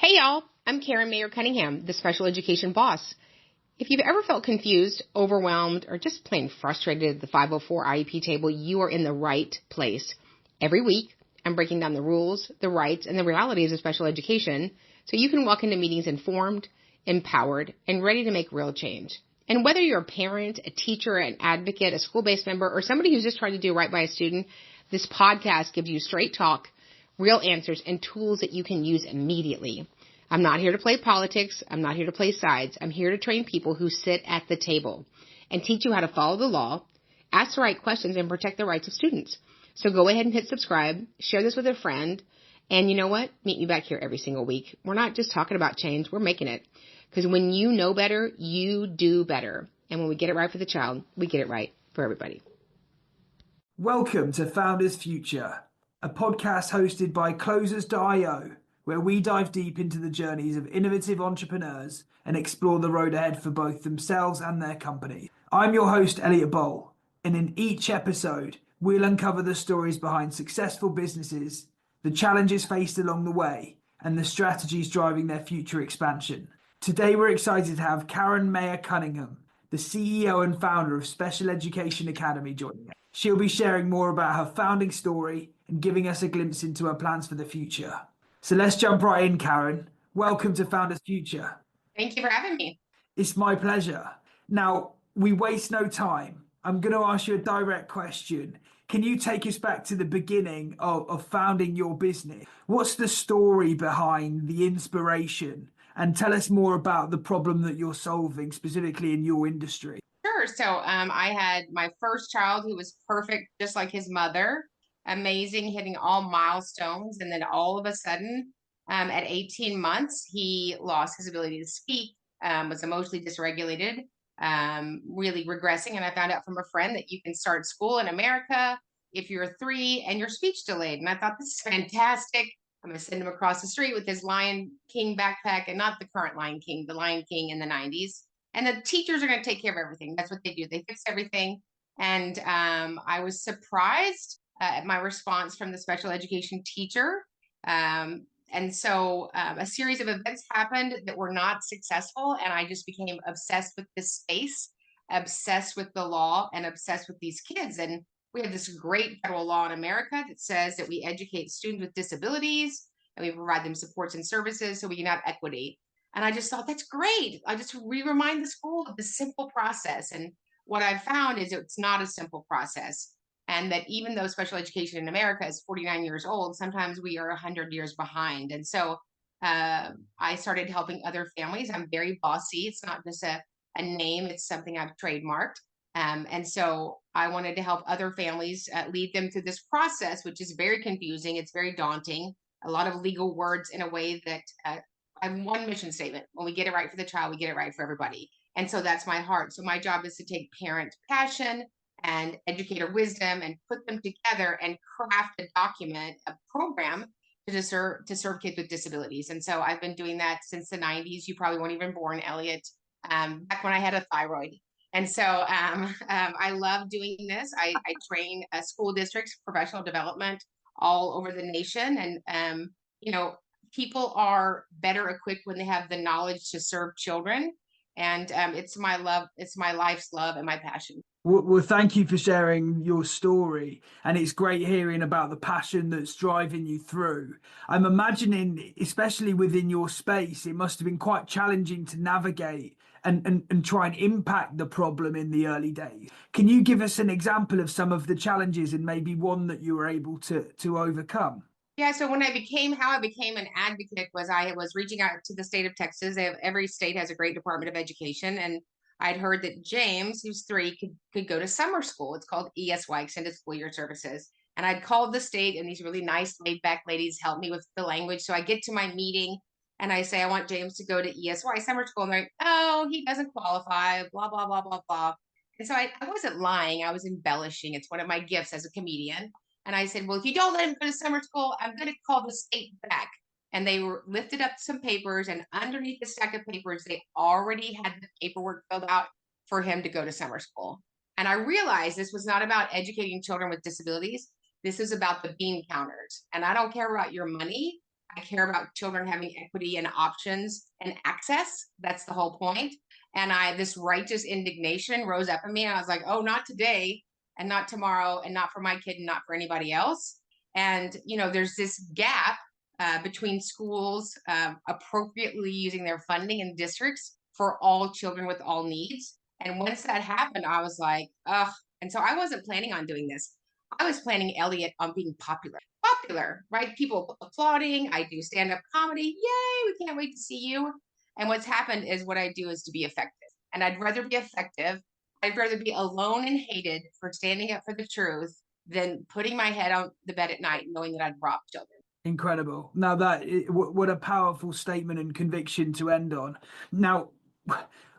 Hey y'all, I'm Karen Mayer Cunningham, the special education boss. If you've ever felt confused, overwhelmed, or just plain frustrated at the 504 IEP table, you are in the right place. Every week, I'm breaking down the rules, the rights, and the realities of special education so you can walk into meetings informed, empowered, and ready to make real change. And whether you're a parent, a teacher, an advocate, a school-based member, or somebody who's just trying to do right by a student, this podcast gives you straight talk, real answers, and tools that you can use immediately. I'm not here to play politics. I'm not here to play sides. I'm here to train people who sit at the table and teach you how to follow the law, ask the right questions, and protect the rights of students. So go ahead and hit subscribe, share this with a friend, and you know what? Meet me back here every single week. We're not just talking about change. We're making it. Because when you know better, you do better. And when we get it right for the child, we get it right for everybody. Welcome to Founders Future, a podcast hosted by Closers.io, where we dive deep into the journeys of innovative entrepreneurs and explore the road ahead for both themselves and their company. I'm your host, Elliot Boll, and in each episode, we'll uncover the stories behind successful businesses, the challenges faced along the way, and the strategies driving their future expansion. Today, we're excited to have Karen Mayer Cunningham, the CEO and founder of Special Education Academy, joining us. She'll be sharing more about her founding story and giving us a glimpse into her plans for the future. So let's jump right in, Karen. Welcome to Founders Future. Thank you for having me. It's my pleasure. Now, we waste no time. I'm going to ask you a direct question. Can you take us back to the beginning of founding your business? What's the story behind the inspiration? And tell us more about the problem that you're solving, specifically in your industry. Sure. So I had my first child who was perfect, just like his mother, amazing, hitting all milestones. And then all of a sudden, at 18 months, he lost his ability to speak, was emotionally dysregulated, really regressing. And I found out from a friend that you can start school in America if you're 3 and your speech delayed. And I thought, this is fantastic. I'm going to send him across the street with his Lion King backpack, and not the current Lion King, the Lion King in the 90s. And the teachers are going to take care of everything. That's what they do. They fix everything. And I was surprised at my response from the special education teacher. And so a series of events happened that were not successful. And I just became obsessed with this space, obsessed with the law, and obsessed with these kids. And we have this great federal law in America that says that we educate students with disabilities and we provide them supports and services so we can have equity. And I just thought, that's great. I just remind the school of the simple process. And what I've found is it's not a simple process. And that even though special education in America is 49 years old, sometimes we are 100 years behind. And so I started helping other families. I'm very bossy. It's not just a name, it's something I've trademarked. And so I wanted to help other families lead them through this process, which is very confusing. It's very daunting. A lot of legal words in a way that I have one mission statement. When we get it right for the child, we get it right for everybody. And so that's my heart. So my job is to take parent passion and educator wisdom and put them together and craft a document, a program to serve kids with disabilities. And so I've been doing that since the 90s. You probably weren't even born, Elliot, back when I had a thyroid. And so I love doing this. I train school districts, professional development all over the nation. And, people are better equipped when they have the knowledge to serve children. And it's my love. It's my life's love and my passion. Well, thank you for sharing your story. And it's great hearing about the passion that's driving you through. I'm imagining, especially within your space, it must have been quite challenging to navigate and try and impact the problem in the early days. Can you give us an example of some of the challenges and maybe one that you were able to overcome? Yeah, so how I became an advocate was I was reaching out to the state of Texas. Every state has a great Department of Education, and I'd heard that James, who's 3, could go to summer school. It's called ESY, Extended School Year Services. And I'd called the state, and these really nice, laid-back ladies helped me with the language. So I get to my meeting, and I say, I want James to go to ESY summer school. And they're like, oh, he doesn't qualify, blah, blah, blah, blah, blah. And so I wasn't lying. I was embellishing. It's one of my gifts as a comedian. And I said, well, if you don't let him go to summer school, I'm going to call the state back. And they lifted up some papers, and underneath the stack of papers, they already had the paperwork filled out for him to go to summer school. And I realized this was not about educating children with disabilities. This is about the bean counters. And I don't care about your money. I care about children having equity and options and access. That's the whole point. And this righteous indignation rose up in me. And I was like, oh, not today and not tomorrow and not for my kid and not for anybody else. And, there's this gap between schools appropriately using their funding in districts for all children with all needs. And once that happened, I was like, ugh. And so I wasn't planning on doing this. I was planning Elliot on being popular, right? People applauding. I do stand up comedy. Yay, we can't wait to see you. And what's happened is what I do is to be effective. And I'd rather be effective. I'd rather be alone and hated for standing up for the truth than putting my head on the bed at night knowing that I'd robbed children. Incredible. Now what a powerful statement and conviction to end on. Now,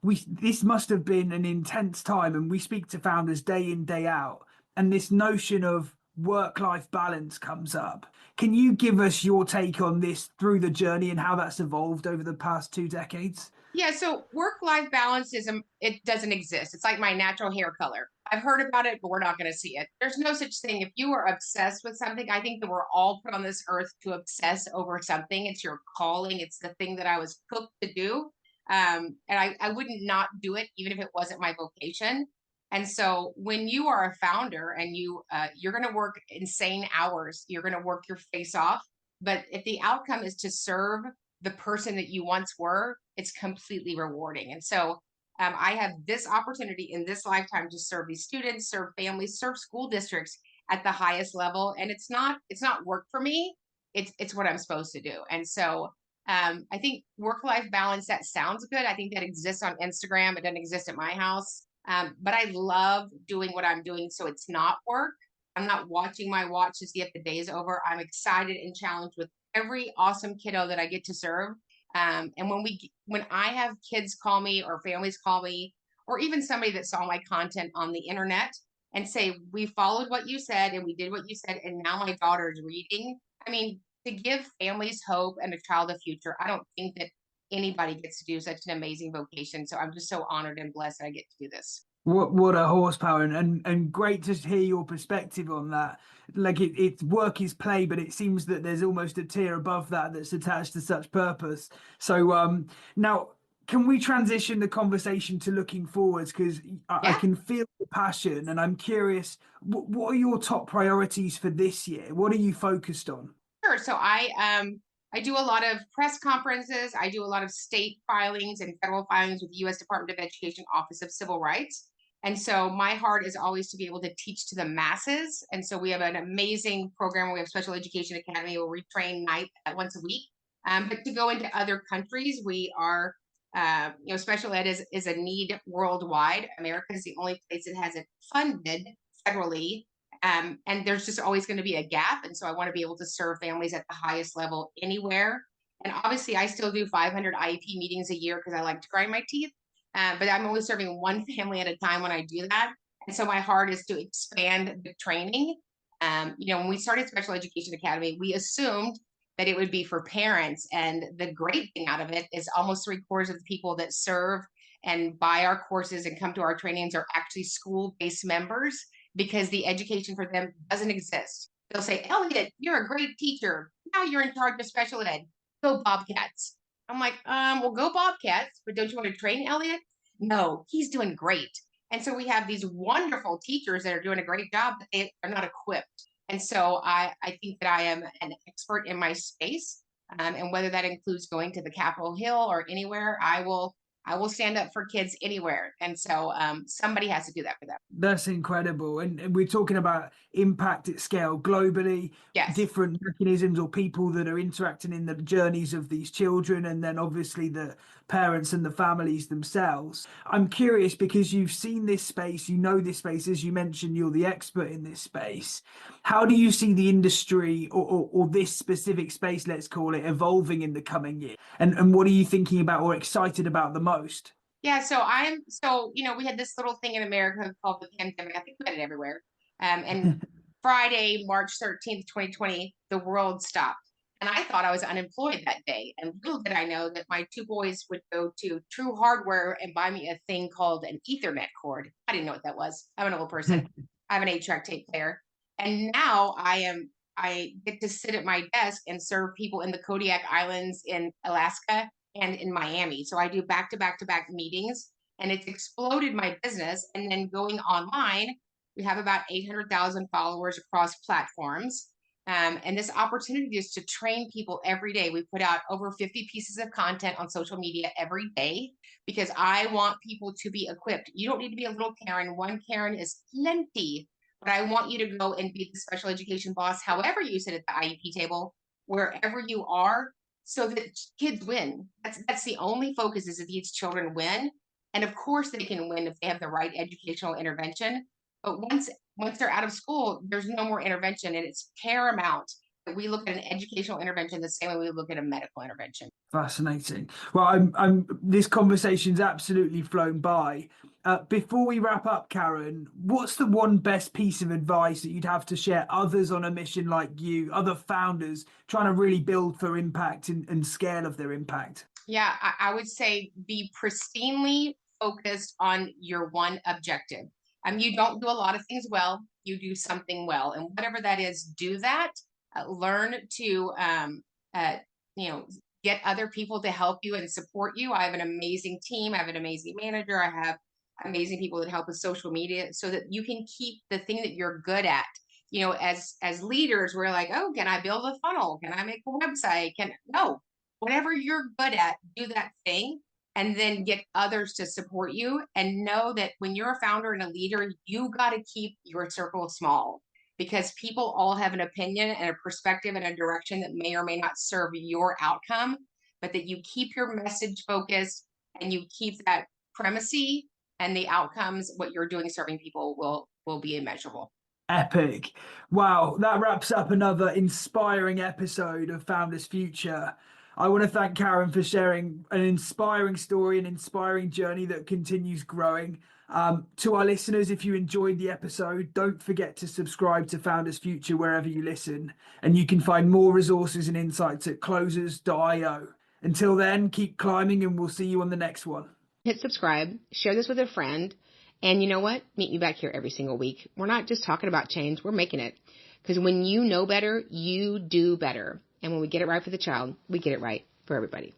this must have been an intense time, and we speak to founders day in, day out, and this notion of work-life balance comes up. Can you give us your take on this through the journey and how that's evolved over the past 2 decades? Yeah, so work-life balance it doesn't exist. It's like my natural hair color. I've heard about it, but we're not going to see it. There's no such thing. If you are obsessed with something, I think that we're all put on this earth to obsess over something. It's your calling. It's the thing that I was cooked to do. And I wouldn't not do it even if it wasn't my vocation. And so when you are a founder and you're going to work insane hours, you're going to work your face off. But if the outcome is to serve the person that you once were, it's completely rewarding. And so I have this opportunity in this lifetime to serve these students, serve families, serve school districts at the highest level. And it's not work for me. It's what I'm supposed to do. And so I think work-life balance, that sounds good. I think that exists on Instagram. It doesn't exist at my house. But I love doing what I'm doing. So it's not work. I'm not watching my watch to see if the day is over. I'm excited and challenged with every awesome kiddo that I get to serve. And when I have kids call me or families call me, or even somebody that saw my content on the internet and say, we followed what you said and we did what you said, and now my daughter is reading. I mean, to give families hope and a child a future, I don't think that anybody gets to do such an amazing vocation. So I'm just so honored and blessed that I get to do this. What a horsepower, and great to hear your perspective on that. Like it's work is play, but it seems that there's almost a tier above that that's attached to such purpose. So now can we transition the conversation to looking forwards? Because I Yeah. can feel the passion, and I'm curious, what are your top priorities for this year? What are you focused on? Sure. So I do a lot of press conferences. I do a lot of state filings and federal filings with the U.S. Department of Education Office of Civil Rights. And so my heart is always to be able to teach to the masses. And so we have an amazing program where we have Special Education Academy where we train once a week. But to go into other countries, we are, special ed is a need worldwide. America is the only place that has it funded federally, and there's just always going to be a gap. And so I want to be able to serve families at the highest level anywhere. And obviously, I still do 500 IEP meetings a year because I like to grind my teeth. But I'm only serving one family at a time when I do that. And so my heart is to expand the training. When we started Special Education Academy, we assumed that it would be for parents. And the great thing out of it is almost 3/4 of the people that serve and buy our courses and come to our trainings are actually school-based members because the education for them doesn't exist. They'll say, Elliot, you're a great teacher. Now you're in charge of special ed. Go Bobcats. I'm like, well, go Bobcats, but don't you want to train Elliot? No, he's doing great. And so we have these wonderful teachers that are doing a great job, but they are not equipped. And so I think that I am an expert in my space. And whether that includes going to the Capitol Hill or anywhere, I will stand up for kids anywhere. And so somebody has to do that for them. That's incredible. And we're talking about impact at scale globally, Yes. different mechanisms or people that are interacting in the journeys of these children, and then obviously the parents and the families themselves. I'm curious because you've seen this space, you know this space, as you mentioned, you're the expert in this space. How do you see the industry or this specific space, let's call it, evolving in the coming year? And what are you thinking about or excited about the most? Yeah, we had this little thing in America called the pandemic. I think we had it everywhere. And Friday, March 13th, 2020, the world stopped. And I thought I was unemployed that day. And little did I know that my two boys would go to True Hardware and buy me a thing called an Ethernet cord. I didn't know what that was. I'm an old person. I have an 8-track tape player. And now I am I get to sit at my desk and serve people in the Kodiak Islands in Alaska and in Miami. So I do back to back to back meetings, and it's exploded my business. And then going online, we have about 800,000 followers across platforms. And this opportunity is to train people every day. We put out over 50 pieces of content on social media every day because I want people to be equipped. You don't need to be a little Karen. One Karen is plenty, but I want you to go and be the special education boss, however you sit at the IEP table, wherever you are, so that kids win. That's the only focus, is that these children win. And of course they can win if they have the right educational intervention. But once they're out of school, there's no more intervention. And it's paramount that we look at an educational intervention the same way we look at a medical intervention. Fascinating. Well, this conversation's absolutely flown by. Before we wrap up, Karen, what's the one best piece of advice that you'd have to share others on a mission like you, other founders trying to really build for impact and scale of their impact? Yeah, I would say be pristinely focused on your one objective. You don't do a lot of things well, you do something well. And whatever that is, do that. Learn to, uh, you know, get other people to help you and support you. I have an amazing team. I have an amazing manager. I have amazing people that help with social media so that you can keep the thing that you're good at. As leaders, we're like, oh, can I build a funnel? Can I make a website? No, whatever you're good at, do that thing, and then get others to support you. And know that when you're a founder and a leader, you got to keep your circle small, because people all have an opinion and a perspective and a direction that may or may not serve your outcome, but that you keep your message focused and you keep that primacy, and the outcomes, what you're doing serving people, will be immeasurable. Epic. Wow, that wraps up another inspiring episode of Founders Future. I want to thank Karen for sharing an inspiring story, an inspiring journey that continues growing. To our listeners, if you enjoyed the episode, don't forget to subscribe to Founders Future wherever you listen, and you can find more resources and insights at closers.io. Until then, keep climbing, and we'll see you on the next one. Hit subscribe, share this with a friend, and you know what? Meet me back here every single week. We're not just talking about change, we're making it. Because when you know better, you do better. And when we get it right for the child, we get it right for everybody.